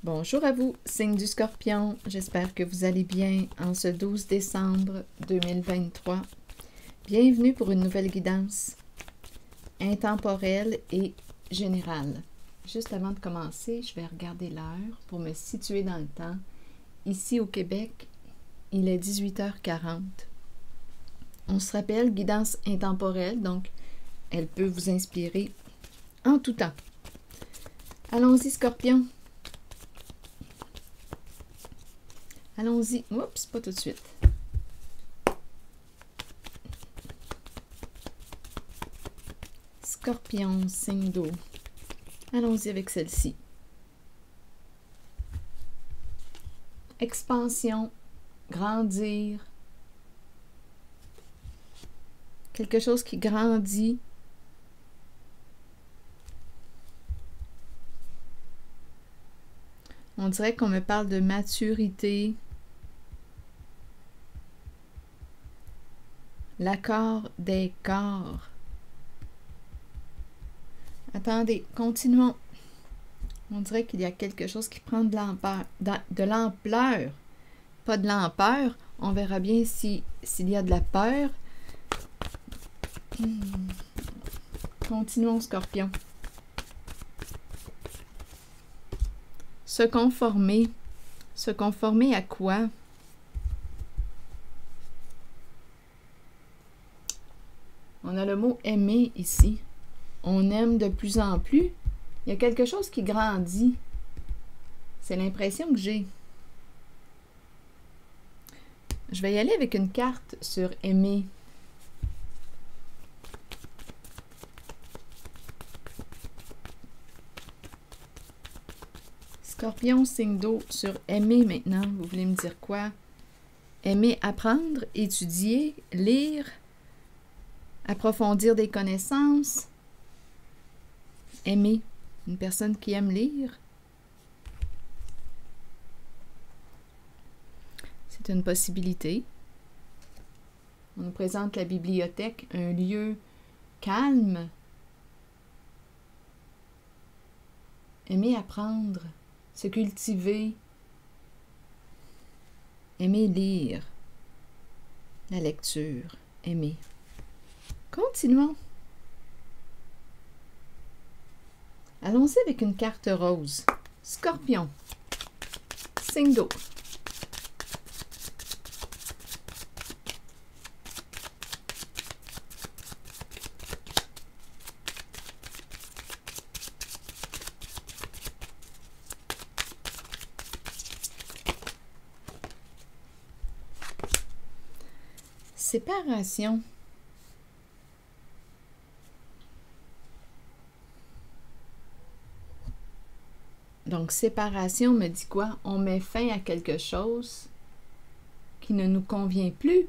Bonjour à vous, signe du Scorpion. J'espère que vous allez bien en ce 12 décembre 2023. Bienvenue pour une nouvelle guidance intemporelle et générale. Juste avant de commencer, je vais regarder l'heure pour me situer dans le temps. Ici au Québec, il est 18h40. On se rappelle, guidance intemporelle, donc elle peut vous inspirer en tout temps. Allons-y, Scorpion. Allons-y. Oups, pas tout de suite. Scorpion, signe d'eau. Allons-y avec celle-ci. Expansion, grandir. Quelque chose qui grandit. On dirait qu'on me parle de maturité. L'accord des corps. Attendez, continuons. On dirait qu'il y a quelque chose qui prend de l'ampleur. Pas de l'ampleur. On verra bien s'il y a de la peur. Continuons, Scorpion. Se conformer. Se conformer à quoi? On a le mot aimer ici. On aime de plus en plus. Il y a quelque chose qui grandit. C'est l'impression que j'ai. Je vais y aller avec une carte sur aimer. Scorpion, signe d'eau, sur aimer maintenant. Vous voulez me dire quoi? Aimer apprendre, étudier, lire, approfondir des connaissances. Aimer, une personne qui aime lire. C'est une possibilité. On nous présente la bibliothèque, un lieu calme. Aimer apprendre, se cultiver. Aimer lire. La lecture, aimer. Continuons. Allons-y avec une carte rose. Scorpion. Signe d'eau. Séparation. Donc, séparation me dit quoi? On met fin à quelque chose qui ne nous convient plus.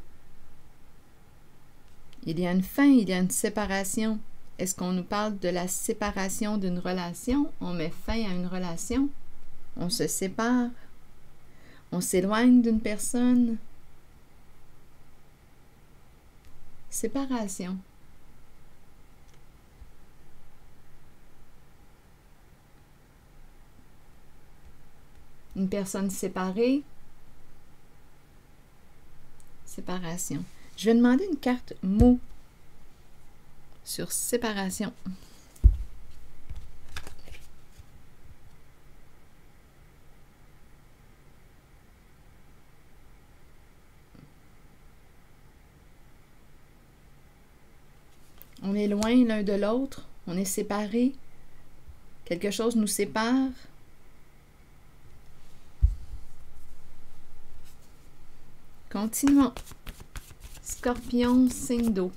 Il y a une fin, il y a une séparation. Est-ce qu'on nous parle de la séparation d'une relation? On met fin à une relation? On se sépare? On s'éloigne d'une personne? Séparation. Une personne séparée. Séparation. Je vais demander une carte mot sur séparation. On est loin l'un de l'autre. On est séparés. Quelque chose nous sépare. Continuons. Scorpion, signe d'eau.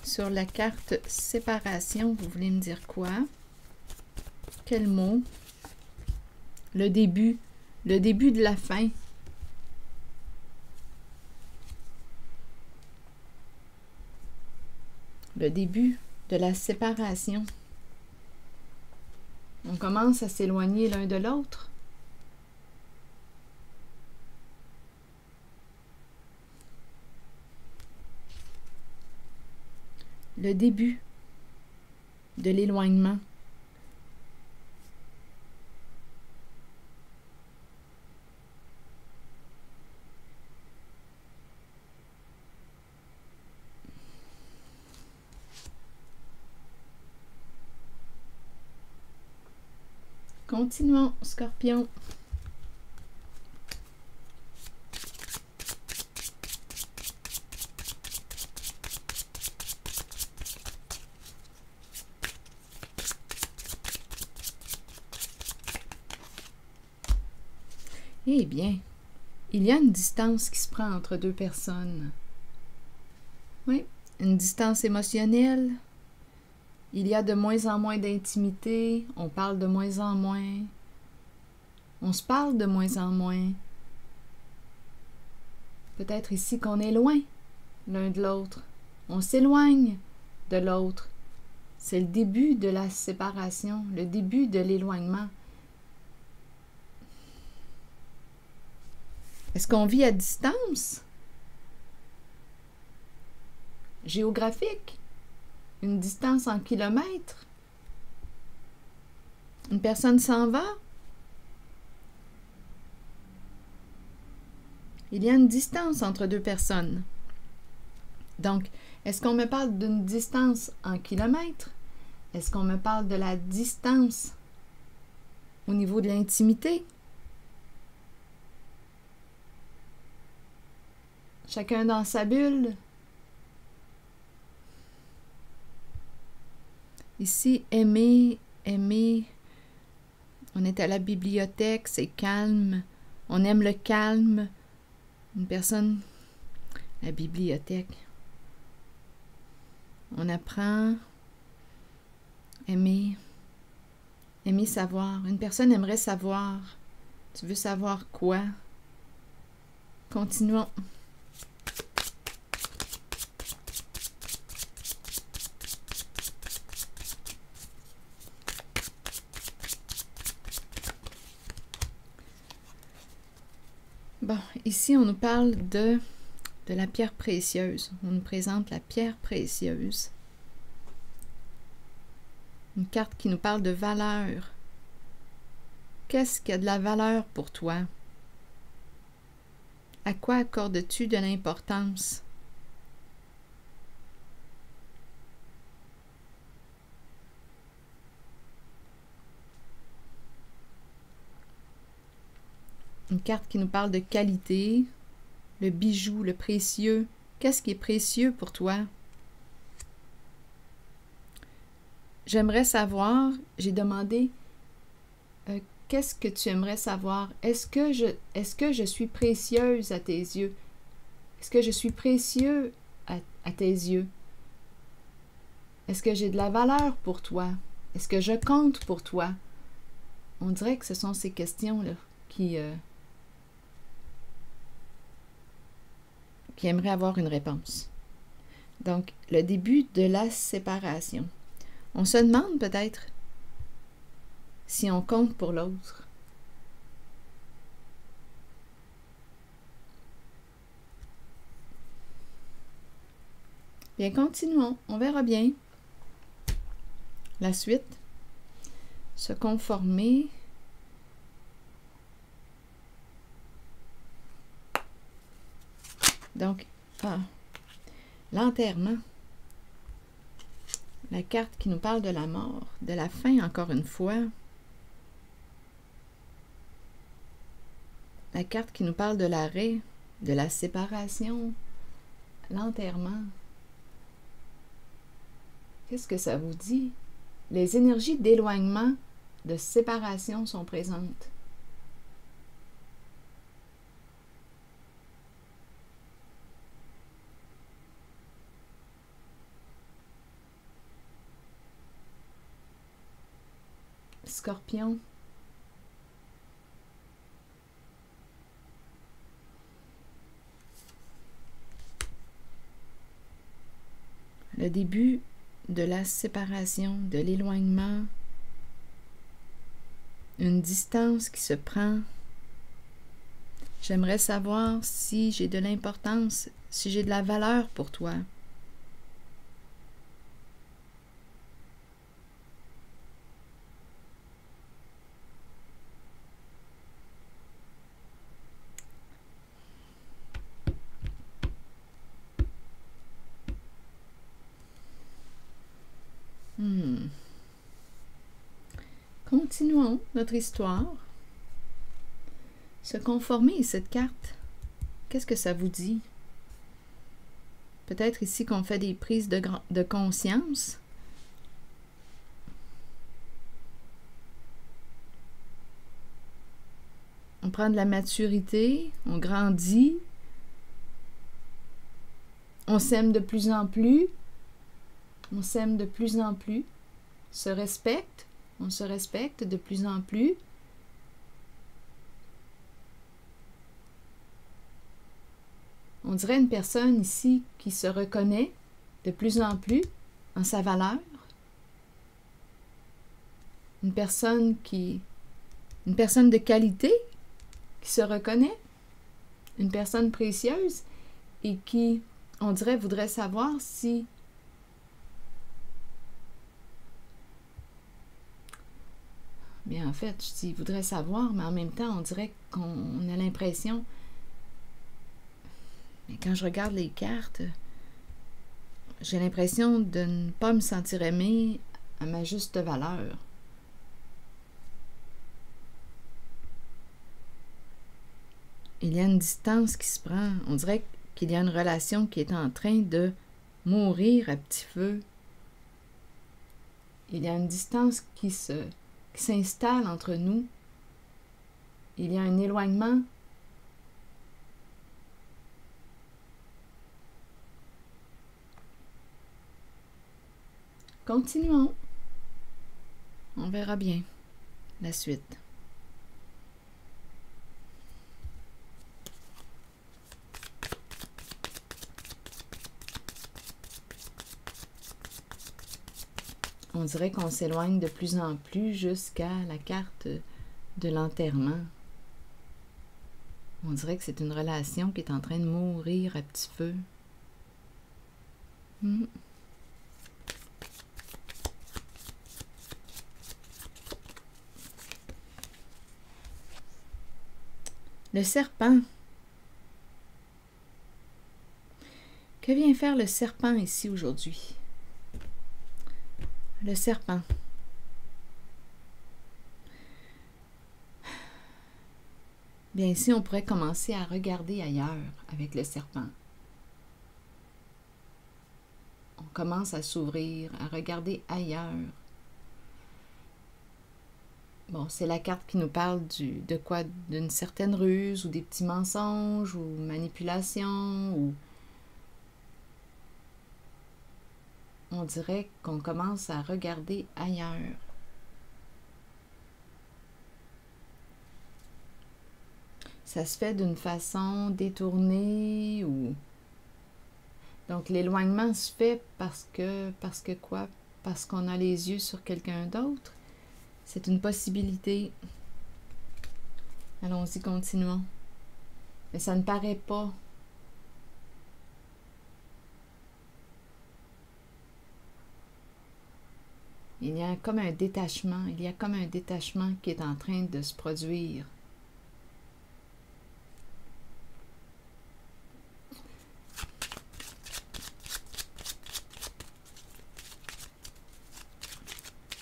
Sur la carte séparation, vous voulez me dire quoi? Quel mot? Le début de la fin. Le début de la séparation. On commence à s'éloigner l'un de l'autre. Le début de l'éloignement. Continuons, Scorpion. Eh bien, il y a une distance qui se prend entre deux personnes. Oui, une distance émotionnelle. Il y a de moins en moins d'intimité, on parle de moins en moins, on se parle de moins en moins. Peut-être ici qu'on est loin l'un de l'autre, on s'éloigne de l'autre. C'est le début de la séparation, le début de l'éloignement. Est-ce qu'on vit à distance? Géographique? Une distance en kilomètres? Une personne s'en va? Il y a une distance entre deux personnes. Donc, est-ce qu'on me parle d'une distance en kilomètres? Est-ce qu'on me parle de la distance au niveau de l'intimité? Chacun dans sa bulle? Ici, aimer, aimer. On est à la bibliothèque, c'est calme. On aime le calme. Une personne, la bibliothèque. On apprend, aimer, aimer savoir. Une personne aimerait savoir. Tu veux savoir quoi? Continuons. Bon, ici, on nous parle de la pierre précieuse. On nous présente la pierre précieuse. Une carte qui nous parle de valeur. Qu'est-ce qui a de la valeur pour toi? À quoi accordes-tu de l'importance? Une carte qui nous parle de qualité, le bijou, le précieux. Qu'est-ce qui est précieux pour toi? J'aimerais savoir, j'ai demandé, qu'est-ce que tu aimerais savoir? Est-ce que je suis précieuse à tes yeux? Est-ce que je suis précieux à tes yeux? Est-ce que j'ai de la valeur pour toi? Est-ce que je compte pour toi? On dirait que ce sont ces questions-là qui aimeraient avoir une réponse. Donc, le début de la séparation. On se demande peut-être si on compte pour l'autre. Bien, continuons. On verra bien. La suite. Se conformer. Donc, l'enterrement. La carte qui nous parle de la mort, de la fin encore une fois. La carte qui nous parle de l'arrêt, de la séparation, l'enterrement. Qu'est-ce que ça vous dit? Les énergies d'éloignement, de séparation sont présentes. Scorpion. Le début de la séparation, de l'éloignement, une distance qui se prend. J'aimerais savoir si j'ai de l'importance, si j'ai de la valeur pour toi. Continuons notre histoire. Se conformer à cette carte, qu'est-ce que ça vous dit? Peut-être ici qu'on fait des prises de conscience. On prend de la maturité, on grandit, on s'aime de plus en plus, on s'aime de plus en plus, on se respecte de plus en plus. On dirait une personne ici qui se reconnaît de plus en plus en sa valeur. Une personne de qualité qui se reconnaît. Une personne précieuse et qui, on dirait, voudrait savoir si bien en fait, je dis voudrait savoir, mais en même temps, on dirait qu'on a l'impression. Mais quand je regarde les cartes, j'ai l'impression de ne pas me sentir aimée à ma juste valeur. Il y a une distance qui se prend. On dirait qu'il y a une relation qui est en train de mourir à petit feu. Il y a une distance qui s'installe entre nous. Il y a un éloignement. Continuons. On verra bien la suite. On dirait qu'on s'éloigne de plus en plus jusqu'à la carte de l'enterrement. On dirait que c'est une relation qui est en train de mourir à petit feu. Le serpent. Que vient faire le serpent ici aujourd'hui? Le serpent. Bien, ici, on pourrait commencer à regarder ailleurs avec le serpent. On commence à s'ouvrir, à regarder ailleurs. Bon, c'est la carte qui nous parle de quoi? D'une certaine ruse ou des petits mensonges ou manipulation ou... On dirait qu'on commence à regarder ailleurs. Ça se fait d'une façon détournée ou... Donc l'éloignement se fait parce que quoi? Parce qu'on a les yeux sur quelqu'un d'autre. C'est une possibilité. Allons-y, continuons. Mais ça ne paraît pas. Il y a comme un détachement. Il y a comme un détachement qui est en train de se produire.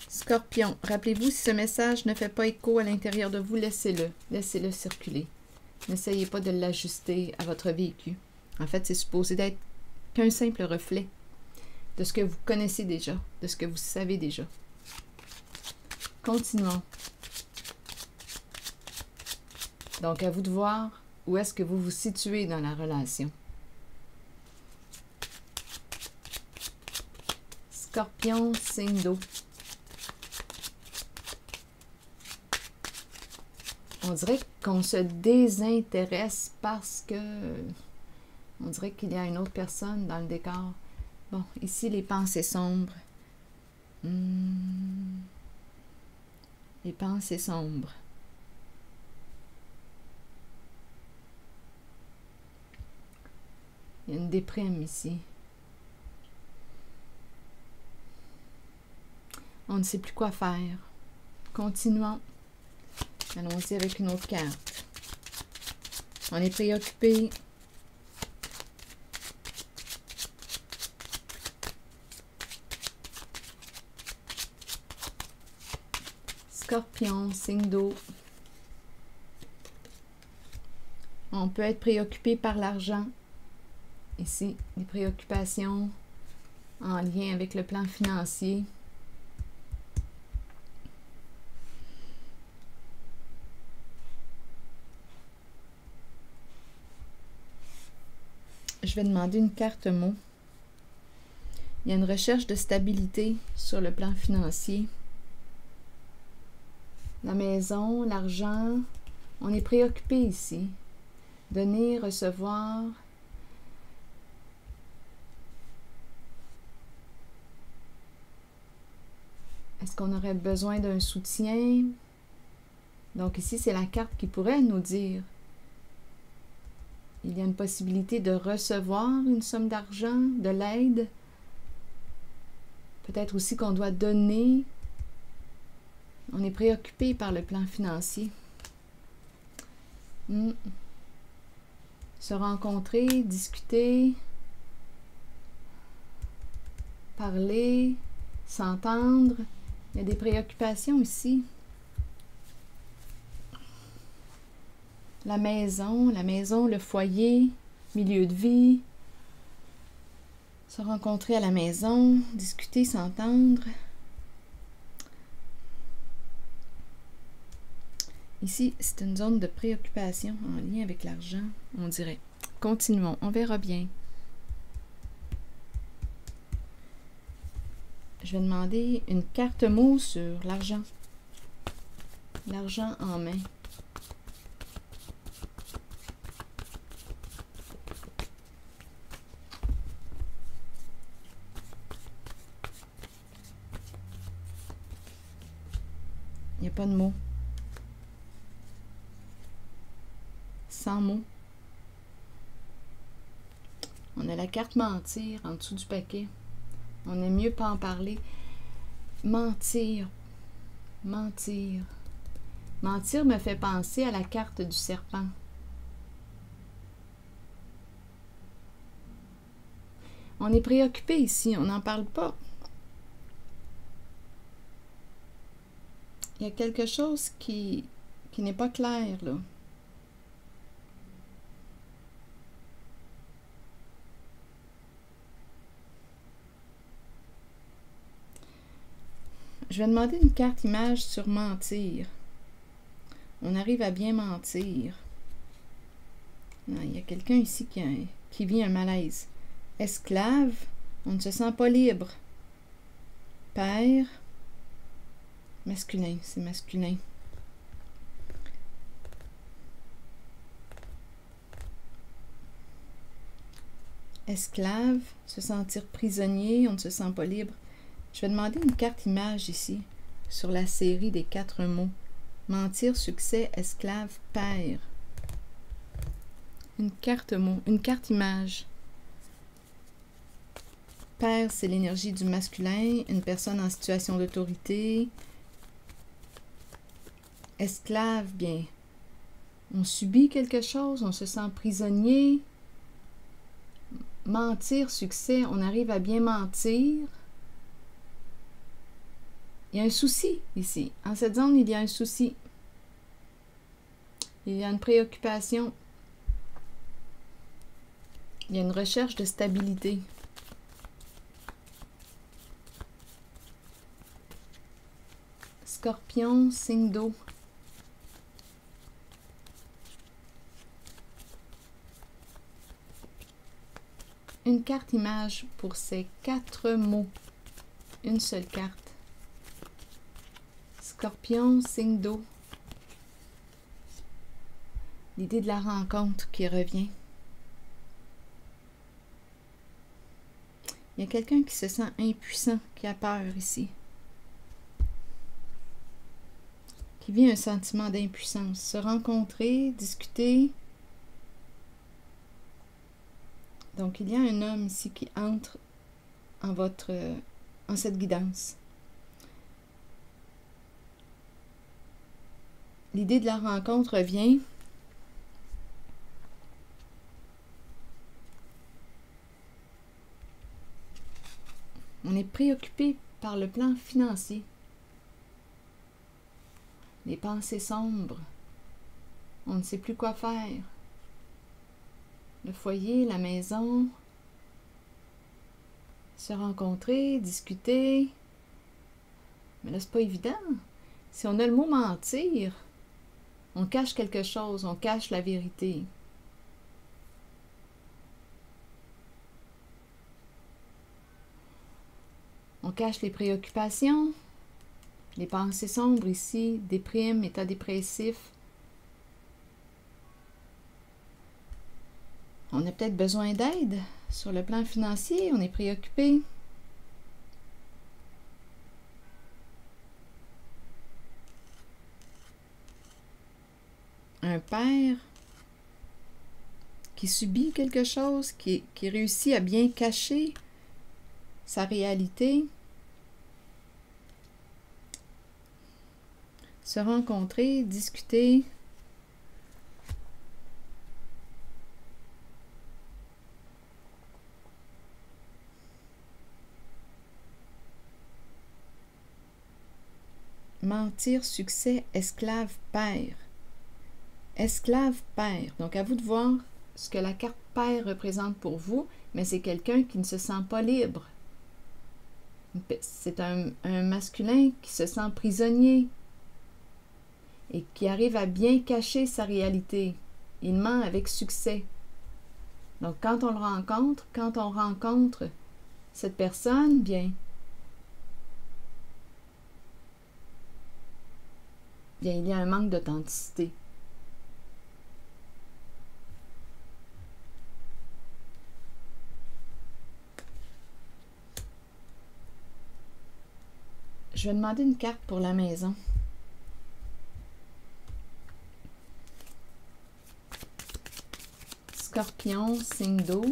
Scorpion, rappelez-vous, si ce message ne fait pas écho à l'intérieur de vous, laissez-le. Laissez-le circuler. N'essayez pas de l'ajuster à votre vécu. En fait, c'est supposé d'être qu'un simple reflet de ce que vous connaissez déjà, de ce que vous savez déjà. Continuons. Donc, à vous de voir où est-ce que vous vous situez dans la relation. Scorpion, signe d'eau. On dirait qu'on se désintéresse parce que... On dirait qu'il y a une autre personne dans le décor. Bon, ici, les pensées sombres. Les pensées sombres. Il y a une déprime ici. On ne sait plus quoi faire. Continuons. Allons-y avec une autre carte. On est préoccupé. Scorpion, signe d'eau. On peut être préoccupé par l'argent. Ici, des préoccupations en lien avec le plan financier. Je vais demander une carte mot. Il y a une recherche de stabilité sur le plan financier. La maison, l'argent, on est préoccupé ici. Donner, recevoir. Est-ce qu'on aurait besoin d'un soutien? Donc ici, c'est la carte qui pourrait nous dire. Il y a une possibilité de recevoir une somme d'argent, de l'aide. Peut-être aussi qu'on doit donner. On est préoccupé par le plan financier. Se rencontrer, discuter, parler, s'entendre. Il y a des préoccupations ici. La maison, le foyer, milieu de vie. Se rencontrer à la maison, discuter, s'entendre. Ici, c'est une zone de préoccupation en lien avec l'argent, on dirait. Continuons, on verra bien. Je vais demander une carte mot sur l'argent. L'argent en main. Il n'y a pas de mots. Sans mots. On a la carte mentir en dessous du paquet. On aime mieux pas en parler. Mentir. Mentir. Mentir me fait penser à la carte du serpent. On est préoccupé ici, on n'en parle pas. Il y a quelque chose qui n'est pas clair, là. Je vais demander une carte image sur mentir. On arrive à bien mentir. Non, il y a quelqu'un ici qui vit un malaise. Esclave, on ne se sent pas libre. Père, masculin, c'est masculin. Esclave, se sentir prisonnier, on ne se sent pas libre. Je vais demander une carte image ici, sur la série des 4 mots. Mentir, succès, esclave, père. Une carte mot, une carte image. Père, c'est l'énergie du masculin, une personne en situation d'autorité. Esclave, bien, on subit quelque chose, on se sent prisonnier. Mentir, succès, on arrive à bien mentir. Il y a un souci ici. En cette zone, il y a un souci. Il y a une préoccupation. Il y a une recherche de stabilité. Scorpion, signe d'eau. Une carte image pour ces 4 mots. Une seule carte. Scorpion, signe d'eau. L'idée de la rencontre qui revient. Il y a quelqu'un qui se sent impuissant, qui a peur ici. Qui vit un sentiment d'impuissance. Se rencontrer, discuter. Donc, il y a un homme ici qui entre en cette guidance. L'idée de la rencontre revient. On est préoccupé par le plan financier. les pensées sombres. On ne sait plus quoi faire. Le foyer, la maison, se rencontrer, discuter. Mais là, c'est pas évident. Si on a le mot mentir, on cache quelque chose, on cache la vérité. On cache les préoccupations, les pensées sombres ici, déprime, état dépressif. On a peut-être besoin d'aide sur le plan financier, on est préoccupé. Un père qui subit quelque chose, qui réussit à bien cacher sa réalité. Se rencontrer, discuter. Mentir, succès, esclave, père. Esclave, père. Donc, à vous de voir ce que la carte père représente pour vous, mais c'est quelqu'un qui ne se sent pas libre. C'est un masculin qui se sent prisonnier et qui arrive à bien cacher sa réalité. Il ment avec succès. Donc, quand on rencontre cette personne, bien, il y a un manque d'authenticité. Je vais demander une carte pour la maison. Scorpion, signe d'eau.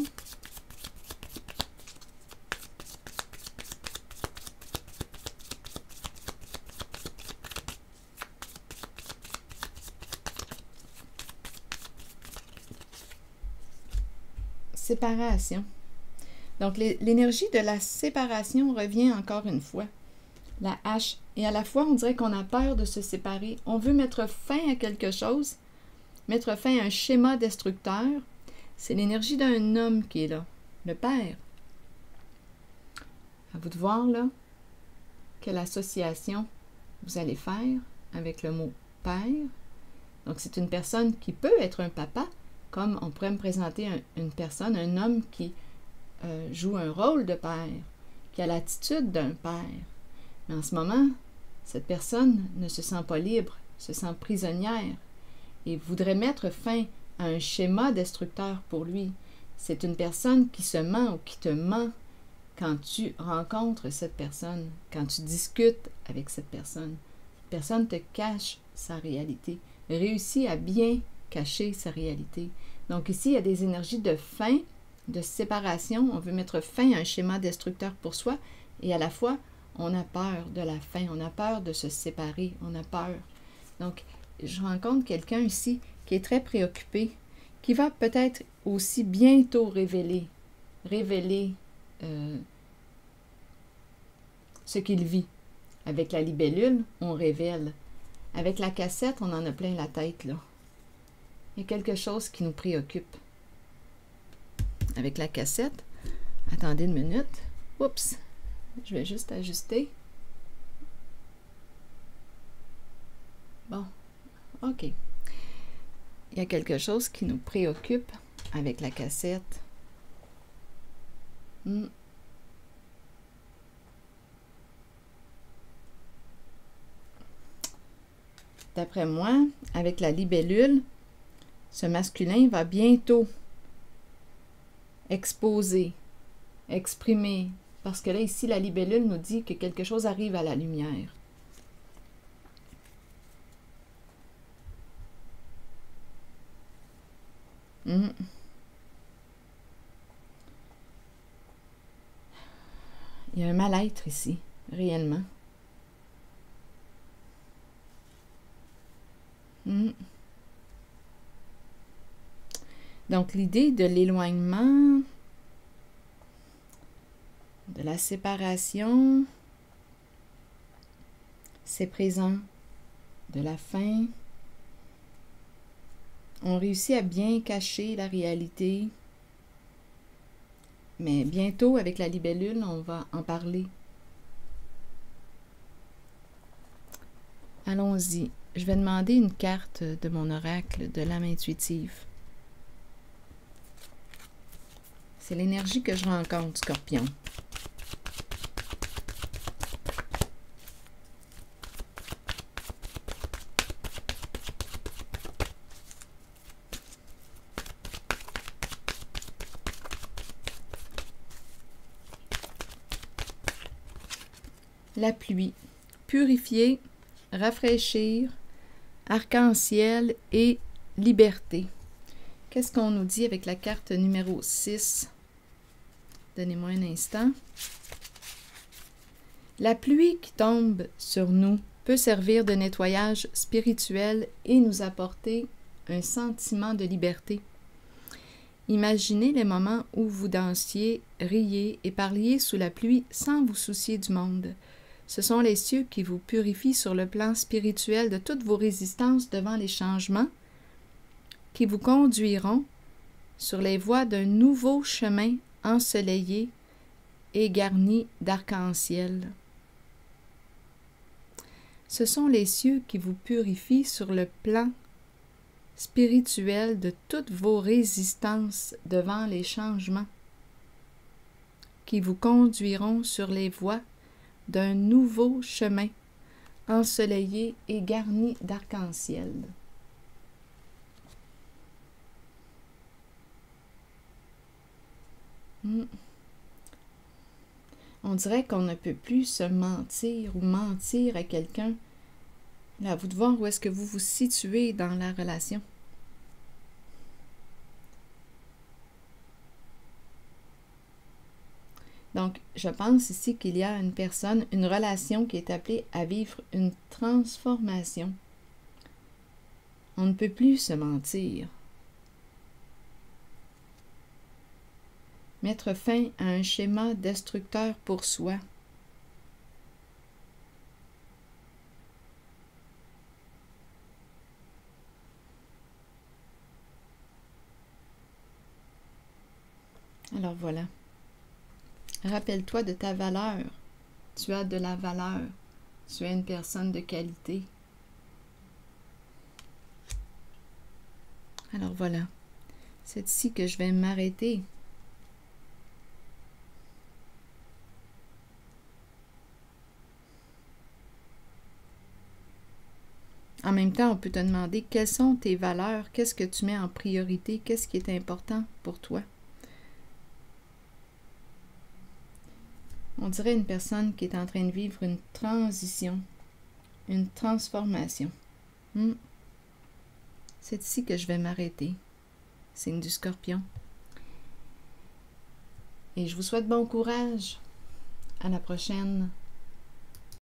Séparation. Donc, l'énergie de la séparation revient encore une fois. La hache. Et à la fois, on dirait qu'on a peur de se séparer. On veut mettre fin à quelque chose, mettre fin à un schéma destructeur. C'est l'énergie d'un homme qui est là, le père. À vous de voir, là, quelle association vous allez faire avec le mot père. Donc, c'est une personne qui peut être un papa, comme on pourrait me présenter une personne, un homme qui joue un rôle de père, qui a l'attitude d'un père. Mais en ce moment, cette personne ne se sent pas libre, se sent prisonnière et voudrait mettre fin à un schéma destructeur pour lui. C'est une personne qui se ment ou qui te ment quand tu rencontres cette personne, quand tu discutes avec cette personne. Cette personne te cache sa réalité, réussit à bien cacher sa réalité. Donc ici, il y a des énergies de fin, de séparation. On veut mettre fin à un schéma destructeur pour soi et à la fois, on a peur de la fin, on a peur de se séparer, on a peur. Donc, je rencontre quelqu'un ici qui est très préoccupé, qui va peut-être aussi bientôt révéler ce qu'il vit. Avec la libellule, on révèle. Avec la cassette, on en a plein la tête, là. Il y a quelque chose qui nous préoccupe. Avec la cassette, attendez une minute. Oups, je vais juste ajuster. Bon, OK. Il y a quelque chose qui nous préoccupe avec la cassette. D'après moi, avec la libellule, ce masculin va bientôt exposer, exprimer, parce que là, ici, la libellule nous dit que quelque chose arrive à la lumière. Il y a un mal-être ici, réellement. Donc, l'idée de l'éloignement, de la séparation, c'est présent. de la faim. On réussit à bien cacher la réalité. Mais bientôt, avec la libellule, on va en parler. Allons-y. Je vais demander une carte de mon oracle de l'âme intuitive. C'est l'énergie que je rencontre, Scorpion. La pluie. Purifier, rafraîchir, arc-en-ciel et liberté. Qu'est-ce qu'on nous dit avec la carte numéro 6? Donnez-moi un instant. La pluie qui tombe sur nous peut servir de nettoyage spirituel et nous apporter un sentiment de liberté. Imaginez les moments où vous dansiez, riez et parliez sous la pluie sans vous soucier du monde. Ce sont les cieux qui vous purifient sur le plan spirituel de toutes vos résistances devant les changements, qui vous conduiront sur les voies d'un nouveau chemin ensoleillé et garni d'arc-en-ciel. Ce sont les cieux qui vous purifient sur le plan spirituel de toutes vos résistances devant les changements, qui vous conduiront sur les voies d'un nouveau chemin ensoleillé et garni d'arc-en-ciel. On dirait qu'on ne peut plus se mentir ou mentir à quelqu'un. Là, à vous de voir où est-ce que vous vous situez dans la relation. Donc, je pense ici qu'il y a une personne, une relation qui est appelée à vivre une transformation. On ne peut plus se mentir. Mettre fin à un schéma destructeur pour soi. Alors voilà. Rappelle-toi de ta valeur. Tu as de la valeur. Tu es une personne de qualité. Alors voilà. C'est ici que je vais m'arrêter. En même temps, on peut te demander quelles sont tes valeurs, qu'est-ce que tu mets en priorité, qu'est-ce qui est important pour toi. On dirait une personne qui est en train de vivre une transition, une transformation. C'est ici que je vais m'arrêter. Signe du Scorpion. Et je vous souhaite bon courage. À la prochaine.